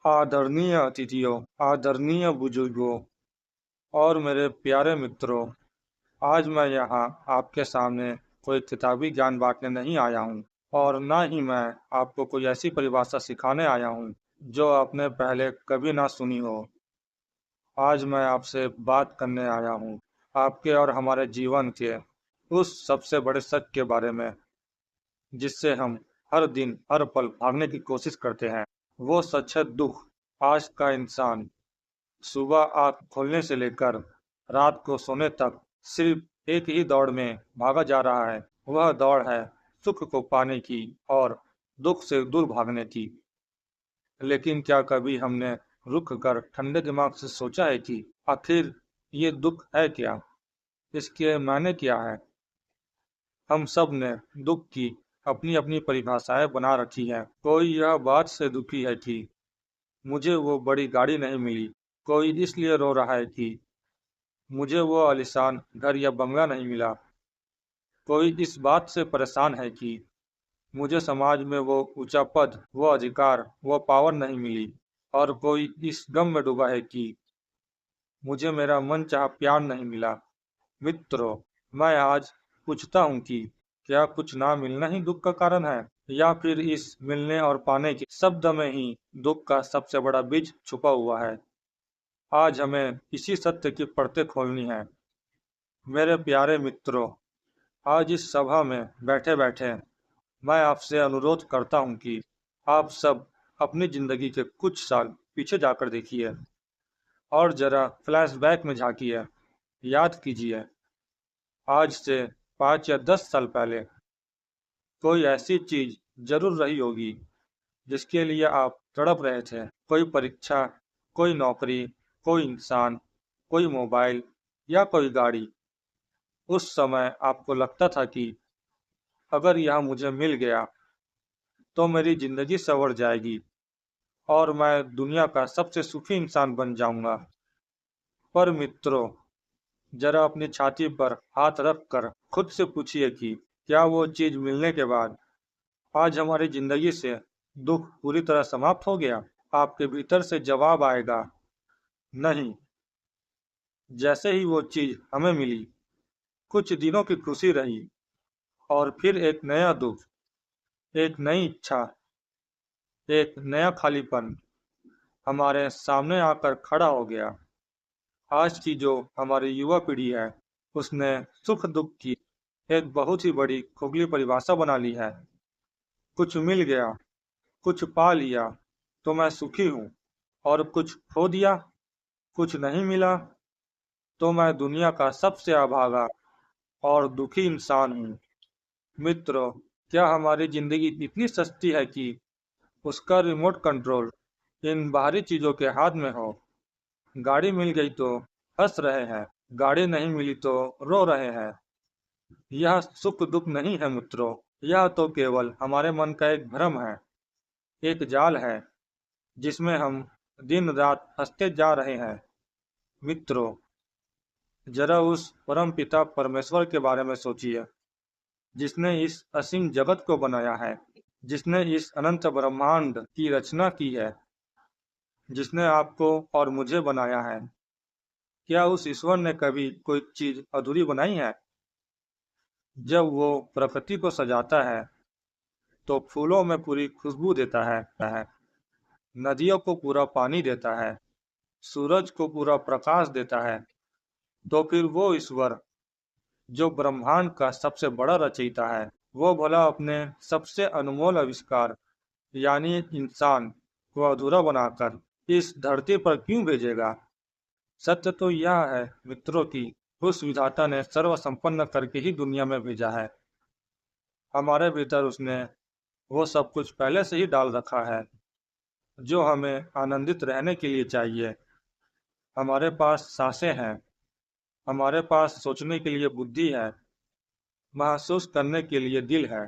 आदरणीय अतिथियों, आदरणीय बुजुर्गों और मेरे प्यारे मित्रों, आज मैं यहाँ आपके सामने कोई किताबी ज्ञान बांटने नहीं आया हूँ और ना ही मैं आपको कोई ऐसी परिभाषा सिखाने आया हूँ जो आपने पहले कभी ना सुनी हो। आज मैं आपसे बात करने आया हूँ आपके और हमारे जीवन के उस सबसे बड़े सच के बारे में जिससे हम हर दिन हर पल भागने की कोशिश करते हैं। वो सच है दुख। आज का इंसान सुबह आँख खोलने से लेकर रात को सोने तक सिर्फ एक ही दौड़ में भागा जा रहा है। वह दौड़ है सुख को पाने की और दुख से दूर भागने की। लेकिन क्या कभी हमने रुक कर ठंडे दिमाग से सोचा है कि आखिर ये दुख है क्या? इसके मायने क्या है? हम सब ने दुख की अपनी अपनी परिभाषाएं बना रखी हैं। कोई यह बात से दुखी है कि मुझे वो बड़ी गाड़ी नहीं मिली। कोई इसलिए रो रहा है कि मुझे वो आलीशान घर या बंगला नहीं मिला। कोई इस बात से परेशान है कि मुझे समाज में वो ऊंचा पद, वो अधिकार, वो पावर नहीं मिली। और कोई इस गम में डूबा है कि मुझे मेरा मनचाहा प्यार नहीं मिला। मित्रों, मैं आज पूछता हूँ कि क्या कुछ ना मिलना ही दुख का कारण है, या फिर इस मिलने और पाने के शब्द में ही दुख का सबसे बड़ा बीज छुपा हुआ है। आज हमें इसी सत्य की परतें खोलनी है। मेरे प्यारे मित्रों, आज इस सभा में बैठे बैठे मैं आपसे अनुरोध करता हूं कि आप सब अपनी जिंदगी के कुछ साल पीछे जाकर देखिए और जरा फ्लैशबैक में झांकिए। याद कीजिए, आज से 5 या 10 साल पहले कोई ऐसी चीज जरूर रही होगी जिसके लिए आप तड़प रहे थे। कोई परीक्षा, कोई नौकरी, कोई इंसान, कोई मोबाइल या कोई गाड़ी। उस समय आपको लगता था कि अगर यह मुझे मिल गया तो मेरी जिंदगी संवर जाएगी और मैं दुनिया का सबसे सुखी इंसान बन जाऊंगा। पर मित्रों, जरा अपनी छाती पर हाथ रख कर खुद से पूछिए कि क्या वो चीज मिलने के बाद आज हमारी जिंदगी से दुख पूरी तरह समाप्त हो गया? आपके भीतर से जवाब आएगा, नहीं। जैसे ही वो चीज हमें मिली, कुछ दिनों की खुशी रही और फिर एक नया दुख, एक नई इच्छा, एक नया खालीपन हमारे सामने आकर खड़ा हो गया। आज की जो हमारी युवा पीढ़ी है, उसने सुख दुख की एक बहुत ही बड़ी खोखली परिभाषा बना ली है। कुछ मिल गया, कुछ पा लिया तो मैं सुखी हूँ, और कुछ खो दिया, कुछ नहीं मिला तो मैं दुनिया का सबसे अभागा और दुखी इंसान हूँ। मित्रों, क्या हमारी जिंदगी इतनी सस्ती है कि उसका रिमोट कंट्रोल इन बाहरी चीजों के हाथ में हो? गाड़ी मिल गई तो हंस रहे हैं, गाड़ी नहीं मिली तो रो रहे हैं। यह सुख दुख नहीं है मित्रों, यह तो केवल हमारे मन का एक भ्रम है, एक जाल है जिसमें हम दिन रात हंसते जा रहे हैं। मित्रों, जरा उस परम पिता परमेश्वर के बारे में सोचिए, जिसने इस असीम जगत को बनाया है, जिसने इस अनंत ब्रह्मांड की रचना की है, जिसने आपको और मुझे बनाया है। क्या उस ईश्वर ने कभी कोई चीज अधूरी बनाई है? जब वो प्रकृति को सजाता है तो फूलों में पूरी खुशबू देता है, नदियों को पूरा पानी देता है, सूरज को पूरा प्रकाश देता है। तो फिर वो ईश्वर जो ब्रह्मांड का सबसे बड़ा रचयिता है, वो भला अपने सबसे अनमोल आविष्कार यानी इंसान को अधूरा बनाकर इस धरती पर क्यों भेजेगा? सत्य तो यह है मित्रों कि उस विधाता ने सर्व संपन्न करके ही दुनिया में भेजा है। हमारे भीतर उसने वो सब कुछ पहले से ही डाल रखा है जो हमें आनंदित रहने के लिए चाहिए। हमारे पास सांसें हैं, हमारे पास सोचने के लिए बुद्धि है, महसूस करने के लिए दिल है।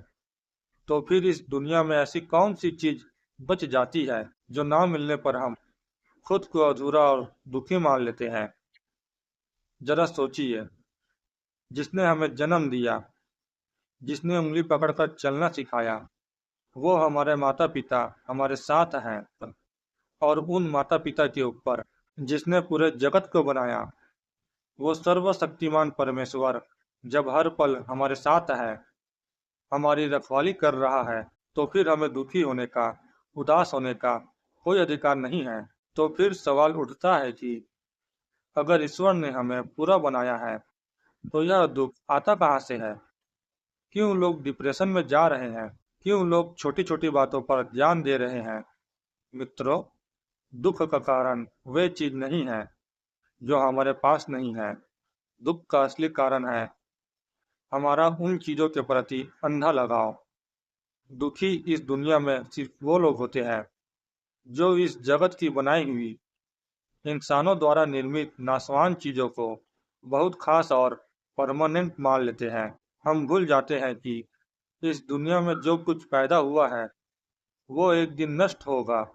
तो फिर इस दुनिया में ऐसी कौन सी चीज बच जाती है जो ना मिलने पर हम खुद को अधूरा और दुखी मान लेते हैं? जरा सोचिए, जिसने हमें जन्म दिया, जिसने उंगली पकड़कर चलना सिखाया, वो हमारे माता पिता हमारे साथ हैं, और उन माता पिता के ऊपर जिसने पूरे जगत को बनाया। वो सर्वशक्तिमान परमेश्वर जब हर पल हमारे साथ है, हमारी रखवाली कर रहा है, तो फिर हमें दुखी होने का, उदास होने का कोई अधिकार नहीं है। तो फिर सवाल उठता है कि अगर ईश्वर ने हमें पूरा बनाया है, तो यह दुख आता कहाँ से है? क्यों लोग डिप्रेशन में जा रहे हैं? क्यों लोग छोटी छोटी बातों पर ध्यान दे रहे हैं? मित्रों, दुख का कारण वे चीज नहीं है जो हमारे पास नहीं है। दुख का असली कारण है हमारा उन चीजों के प्रति अंधा लगाव। दुखी इस दुनिया में सिर्फ वो लोग होते हैं जो इस जगत की बनाई हुई इंसानों द्वारा निर्मित नासवान चीजों को बहुत खास और परमानेंट मान लेते हैं। हम भूल जाते हैं कि इस दुनिया में जो कुछ पैदा हुआ है वो एक दिन नष्ट होगा,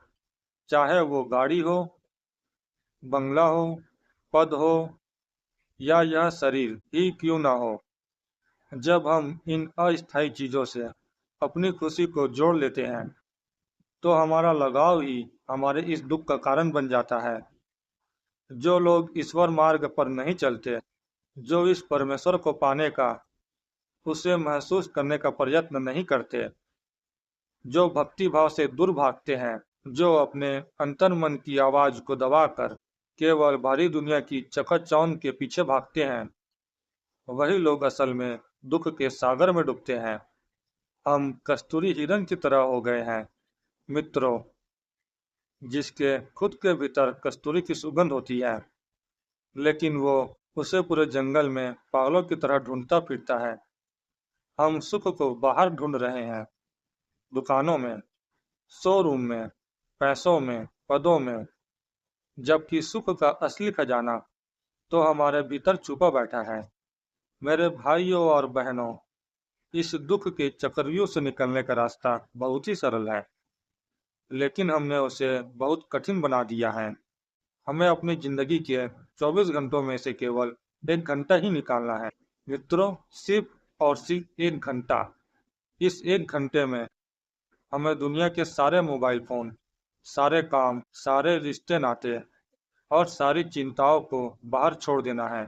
चाहे वो गाड़ी हो, बंगला हो, पद हो या यह शरीर ही क्यों ना हो। जब हम इन अस्थायी चीजों से अपनी खुशी को जोड़ लेते हैं, तो हमारा लगाव ही हमारे इस दुख का कारण बन जाता है। जो लोग ईश्वर मार्ग पर नहीं चलते, जो इस परमेश्वर को पाने का, उसे महसूस करने का प्रयत्न नहीं करते, जो भक्ति भाव से दूर भागते हैं, जो अपने अंतर मन की आवाज को दबाकर केवल बाहरी दुनिया की चकाचौंध के पीछे भागते हैं, वही लोग असल में दुख के सागर में डूबते हैं। हम कस्तूरी हिरण की तरह हो गए हैं मित्रों, जिसके खुद के भीतर कस्तूरी की सुगंध होती है, लेकिन वो उसे पूरे जंगल में पागलों की तरह ढूंढता फिरता है। हम सुख को बाहर ढूंढ रहे हैं, दुकानों में, शोरूम में, पैसों में, पदों में, जबकि सुख का असली खजाना तो हमारे भीतर छुपा बैठा है। मेरे भाइयों और बहनों, इस दुख के चक्रव्यूह से निकलने का रास्ता बहुत ही सरल है, लेकिन हमने उसे बहुत कठिन बना दिया है। हमें अपनी जिंदगी के 24 घंटों में से केवल 1 घंटा ही निकालना है। मित्रों, सिर्फ और सिर्फ 1 घंटा। इस 1 घंटे में हमें दुनिया के सारे मोबाइल फोन, सारे काम, सारे रिश्ते नाते और सारी चिंताओं को बाहर छोड़ देना है।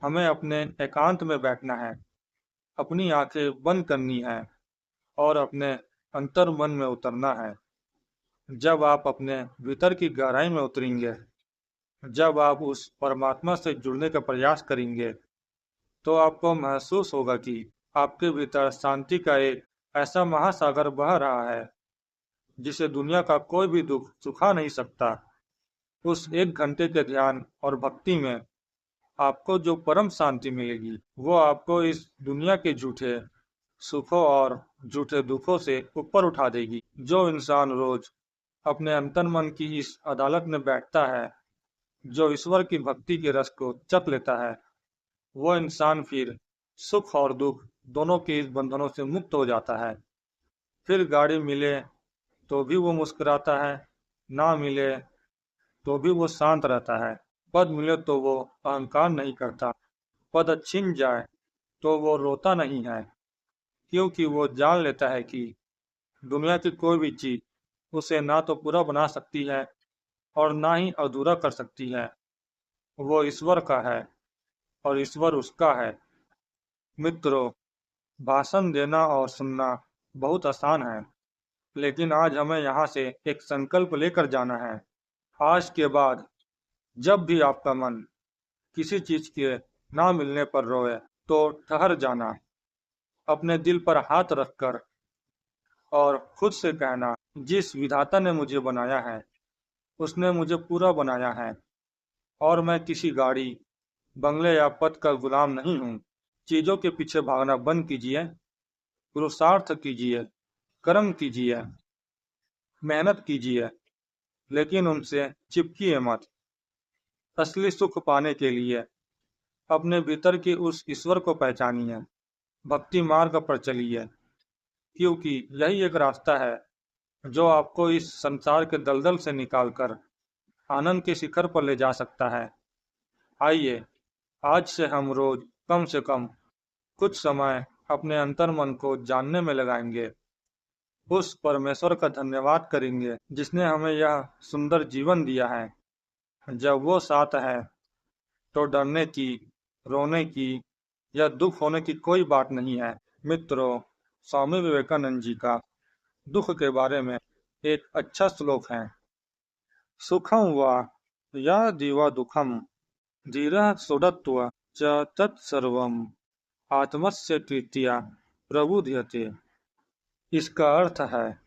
हमें अपने एकांत में बैठना है, अपनी आंखें बंद करनी है और अपने अंतर मन में उतरना है। जब आप अपने भीतर की गहराई में उतरेंगे, जब आप उस परमात्मा से जुड़ने का प्रयास करेंगे, तो आपको महसूस होगा कि आपके भीतर शांति का एक ऐसा महासागर बह रहा है जिसे दुनिया का कोई भी दुख सुखा नहीं सकता। उस 1 घंटे के ध्यान और भक्ति में आपको जो परम शांति मिलेगी, वो आपको इस दुनिया के झूठे सुखों और झूठे दुखों से ऊपर उठा देगी। जो इंसान रोज अपने अंतर्मन मन की इस अदालत में बैठता है, जो ईश्वर की भक्ति के रस को चख लेता है, वो इंसान फिर सुख और दुख दोनों के इस बंधनों से मुक्त हो जाता है। फिर गाड़ी मिले तो भी वो मुस्कुराता है, ना मिले तो भी वो शांत रहता है। पद मिले तो वो अहंकार नहीं करता, पद छिन जाए तो वो रोता नहीं है, क्योंकि वो जान लेता है कि दुनिया की कोई भी चीज उसे ना तो पूरा बना सकती है और ना ही अधूरा कर सकती है। वो ईश्वर का है और ईश्वर उसका है। मित्रों, भाषण देना और सुनना बहुत आसान है, लेकिन आज हमें यहाँ से एक संकल्प लेकर जाना है। आज के बाद जब भी आपका मन किसी चीज के ना मिलने पर रोए, तो ठहर जाना, अपने दिल पर हाथ रखकर और खुद से कहना, जिस विधाता ने मुझे बनाया है, उसने मुझे पूरा बनाया है और मैं किसी गाड़ी, बंगले या पद का गुलाम नहीं हूँ। चीजों के पीछे भागना बंद कीजिए, पुरुषार्थ कीजिए, कर्म कीजिए, मेहनत कीजिए, लेकिन उनसे चिपकिए मत। असली सुख पाने के लिए अपने भीतर के उस ईश्वर को पहचानिए, भक्ति मार्ग पर चलिए, क्योंकि यही एक रास्ता है जो आपको इस संसार के दलदल से निकालकर आनंद के शिखर पर ले जा सकता है। आइए, आज से हम रोज कम से कम कुछ समय अपने अंतर मन को जानने में लगाएंगे, उस परमेश्वर का धन्यवाद करेंगे जिसने हमें यह सुंदर जीवन दिया है। जब वो साथ है तो डरने की, रोने की या दुख होने की कोई बात नहीं है। मित्रों, स्वामी विवेकानंद जी का दुख के बारे में एक अच्छा श्लोक है। सुखम वा या दिवा दुखम धीरः सोढत्व च तत्सर्वम् आत्मस्य तृतीया प्रबुध्यते। इसका अर्थ है,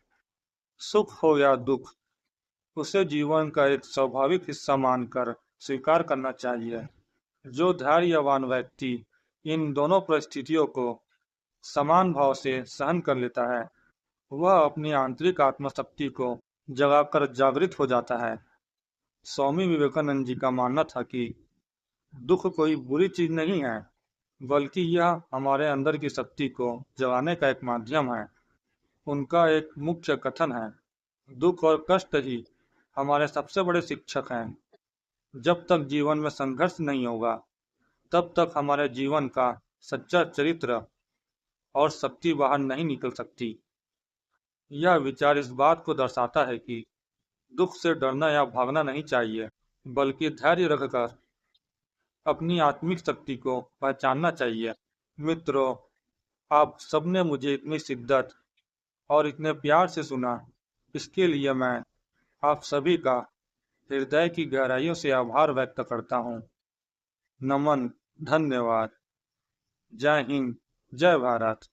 सुख हो या दुख, उसे जीवन का एक स्वाभाविक हिस्सा मानकर स्वीकार करना चाहिए। जो धैर्यवान व्यक्ति इन दोनों परिस्थितियों को समान भाव से सहन कर लेता है, वह अपनी आंतरिक आत्मशक्ति को जगाकर जागृत हो जाता है। स्वामी विवेकानंद जी का मानना था कि दुख कोई बुरी चीज नहीं है, बल्कि यह हमारे अंदर की शक्ति को जगाने का एक माध्यम है। उनका एक मुख्य कथन है, दुख और कष्ट ही हमारे सबसे बड़े शिक्षक हैं। जब तक जीवन में संघर्ष नहीं होगा, तब तक हमारे जीवन का सच्चा चरित्र और शक्ति बाहर नहीं निकल सकती। यह विचार इस बात को दर्शाता है कि दुख से डरना या भागना नहीं चाहिए, बल्कि धैर्य रखकर अपनी आत्मिक शक्ति को पहचानना चाहिए। मित्रों, आप सबने मुझे इतनी शिद्दत और इतने प्यार से सुना, इसके लिए मैं आप सभी का हृदय की गहराइयों से आभार व्यक्त करता हूँ। नमन, धन्यवाद। जय हिंद, जय भारत।